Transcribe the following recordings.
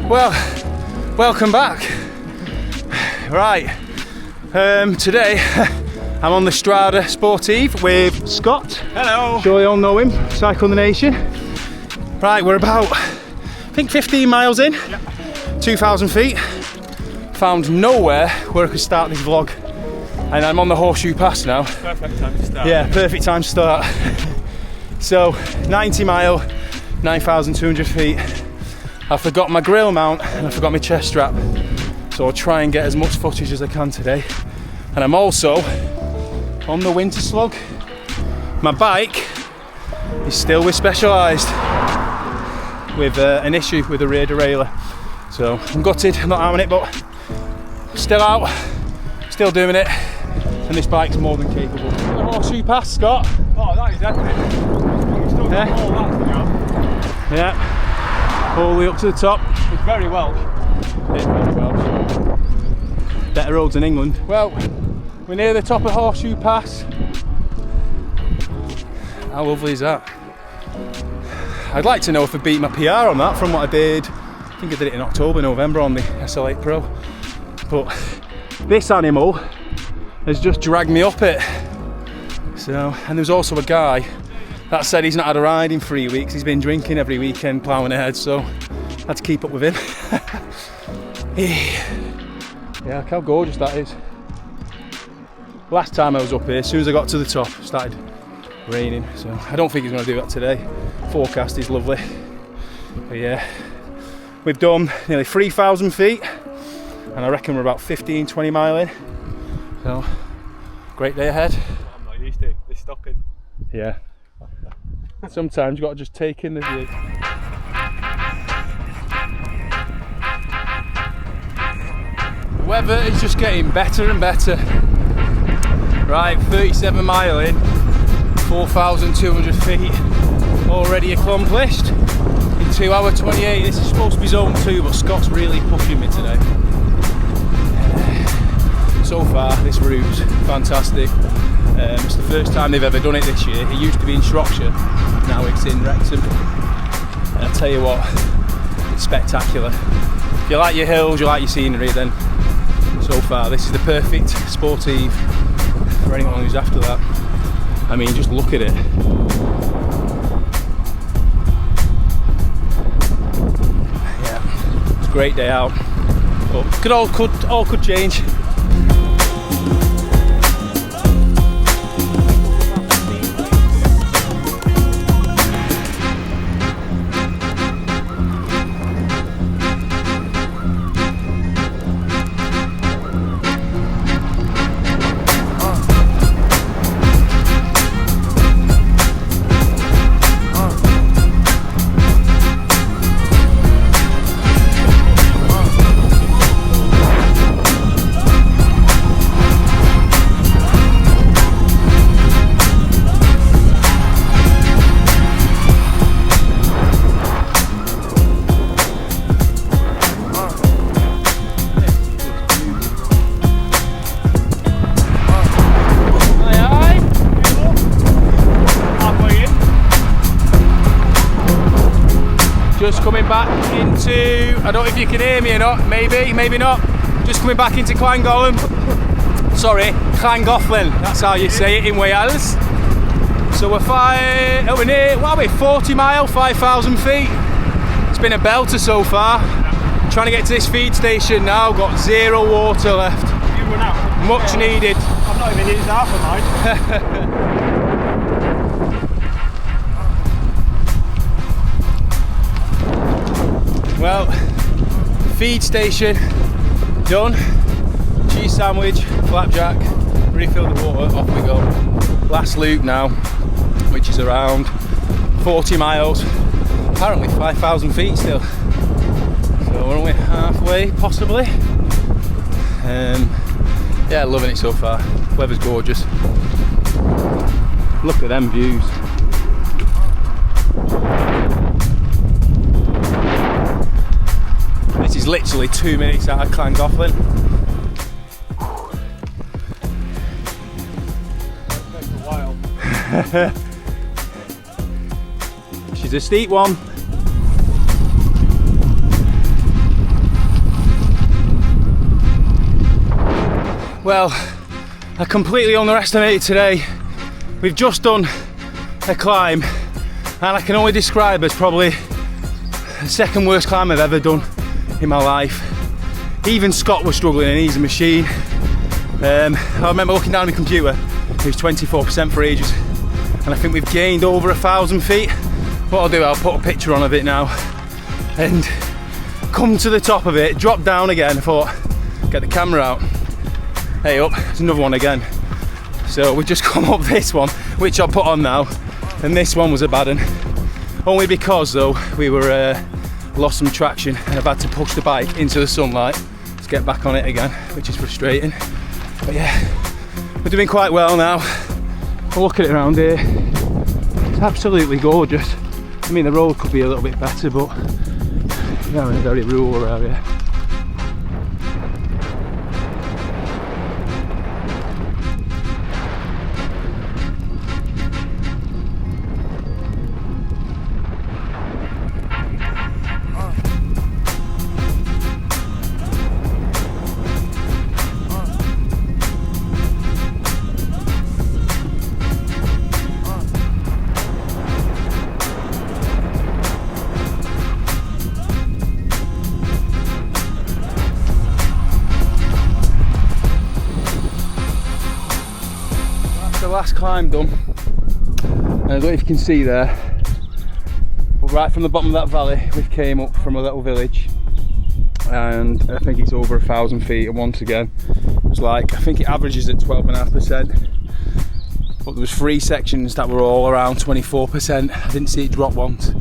Well, welcome back. Right, today I'm on the Strada Sportive with Scott. Hello. Sure you all know him, Cycle the Nation. Right, we're about, I think 15 miles in, 2,000 feet. Found nowhere where I could start this vlog. And I'm on the Horseshoe Pass now. Perfect time to start. Yeah, perfect time to start. So, 90 mile, 9,200 feet. I forgot my grill mount and I forgot my chest strap. So I'll try and get as much footage as I can today. And I'm also on the winter slug. My bike is still with Specialised with an issue with the rear derailleur. So I'm gutted, I'm not having it, but still out, still doing it. And this bike's more than capable. The Horseshoe Pass, Scott. Oh, that is epic. You've still got all that to go. Yeah. All the way up to the top. It's very Welsh. It's very Welsh. Better roads in England. Well, we're near the top of Horseshoe Pass. How lovely is that? I'd like to know if I beat my PR on that from what I did. I think I did it in October, November on the SL8 Pro. But this animal has just dragged me up it. So, and there's also a guy that said he's not had a ride in 3 weeks. He's been drinking every weekend, ploughing ahead, so I had to keep up with him. Yeah, look how gorgeous that is. Last time I was up here, as soon as I got to the top, it started raining, so I don't think he's going to do that today. Forecast is lovely. But yeah, we've done nearly 3,000 feet, and I reckon we're about 15-20 mile in. So, great day ahead. I'm not used to this stopping. Yeah. Sometimes you've got to just take in the view. The weather is just getting better and better. Right, 37 mile in, 4,200 feet already accomplished. In 2 hours 28, this is supposed to be zone 2, but Scott's really pushing me today. So far, this route's fantastic. It's the first time they've ever done it this year. It used to be in Shropshire, now it's in Wrexham. And I tell you what, it's spectacular. If you like your hills, you like your scenery, then so far this is the perfect Sportive for anyone who's after that. I mean, just look at it. Yeah, it's a great day out. But all could change. Just coming back into, I don't know if you can hear me or not, maybe not. Just coming back into Llangollen. Sorry, Llangollen, that's how you say it in Wales. So we're near, what are we, 40 mile, 5,000 feet. It's been a belter so far. Trying to get to this feed station now, got 0 water left. You run out. Much needed. I've not even used half of mine. Well, feed station done. Cheese sandwich, flapjack, refill the water, off we go. Last loop now, which is around 40 miles. Apparently 5,000 feet still. So we're only halfway, possibly. Yeah, loving it so far. Weather's gorgeous. Look at them views. This is literally 2 minutes out of Llangollen. Takes a while. She's a steep one. Well, I completely underestimated today. We've just done a climb and I can only describe as probably the second worst climb I've ever done in my life. Even Scott was struggling and he's a machine. I remember looking down at my computer, it was 24% for ages, and I think we've gained over 1,000 feet. What I'll do, I'll put a picture on of it now, and come to the top of it, drop down again. I thought, get the camera out. Hey up, there's another one again. So we've just come up this one, which I'll put on now, and this one was a bad one. Only because though, we were lost some traction and I've had to push the bike into the sunlight to get back on it again, which is frustrating. But yeah, we're doing quite well now. Look at it around here, it's absolutely gorgeous. I mean, the road could be a little bit better, but we're in a very rural area. The last climb done, and I don't know if you can see there, but right from the bottom of that valley we came up from a little village, and I think it's over 1,000 feet, and once again it was like, I think it averages at 12.5%, but there was 3 sections that were all around 24%. I didn't see it drop once.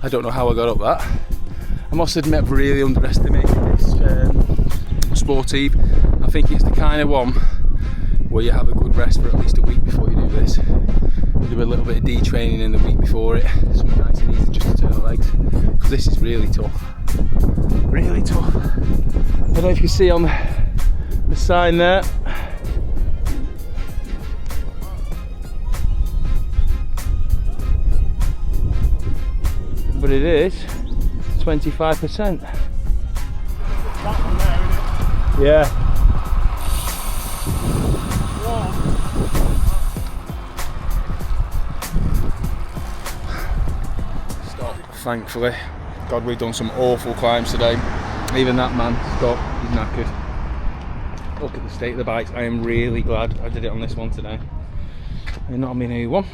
I don't know how I got up that. I must admit I've really underestimated this Sportive. I think it's the kind of one where you have a good rest for at least a week before you do this. You do a little bit of detraining in the week before it, something nice and easy just to turn the legs, because this is really tough. Really tough. I don't know if you can see on the sign there. But it is 25%. Yeah. Thankfully. God, we've done some awful climbs today. Even that man, Scott, he's knackered. Look at the state of the bikes. I am really glad I did it on this one today and not on my new one.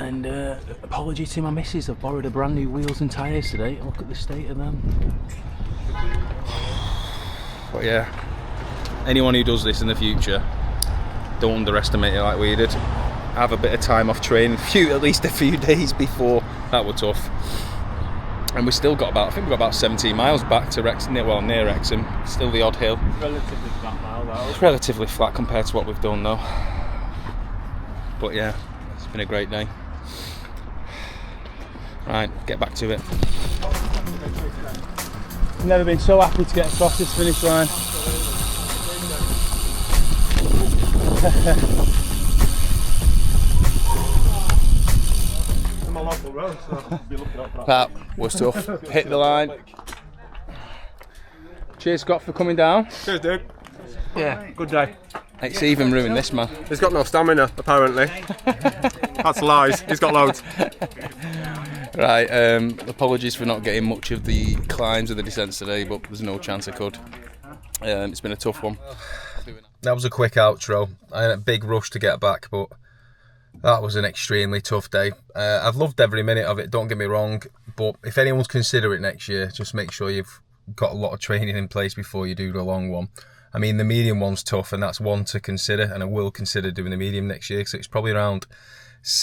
And apology to my missus, I've borrowed a brand new wheels and tyres today. Look at the state of them. But yeah, anyone who does this in the future, don't underestimate it like we did. Have a bit of time off training, at least a few days before. That were tough. And we still got about, I think we got about 17 miles back to Wrexham, well, near Wrexham. Still the odd hill. Relatively flat mile though. It's relatively flat compared to what we've done though. But yeah, it's been a great day. Right, get back to it. Never been so happy to get across this finish line. Road, so be looking up for that was tough. Hit the line. Cheers, Scott, for coming down. Cheers, dude. Yeah, good day. It's even ruined this man. He's got no stamina, apparently. That's lies. He's got loads. Right, apologies for not getting much of the climbs or the descents today, but there's no chance I could. It's been a tough one. That was a quick outro. I had a big rush to get back, but that was an extremely tough day. I've loved every minute of it, don't get me wrong, but if anyone's consider it next year, just make sure you've got a lot of training in place before you do the long one. I mean, the medium one's tough, and that's one to consider, and I will consider doing the medium next year, so it's probably around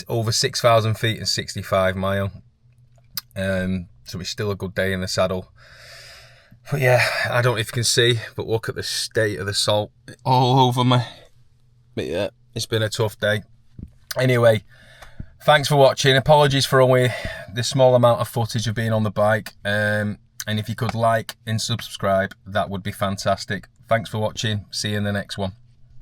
over 6,000 feet and 65 mile. So it's still a good day in the saddle. But yeah, I don't know if you can see, but look at the state of the salt all over me. But yeah, it's been a tough day. Anyway, thanks for watching. Apologies for only the small amount of footage of being on the bike. And if you could like and subscribe, that would be fantastic. Thanks for watching. See you in the next one.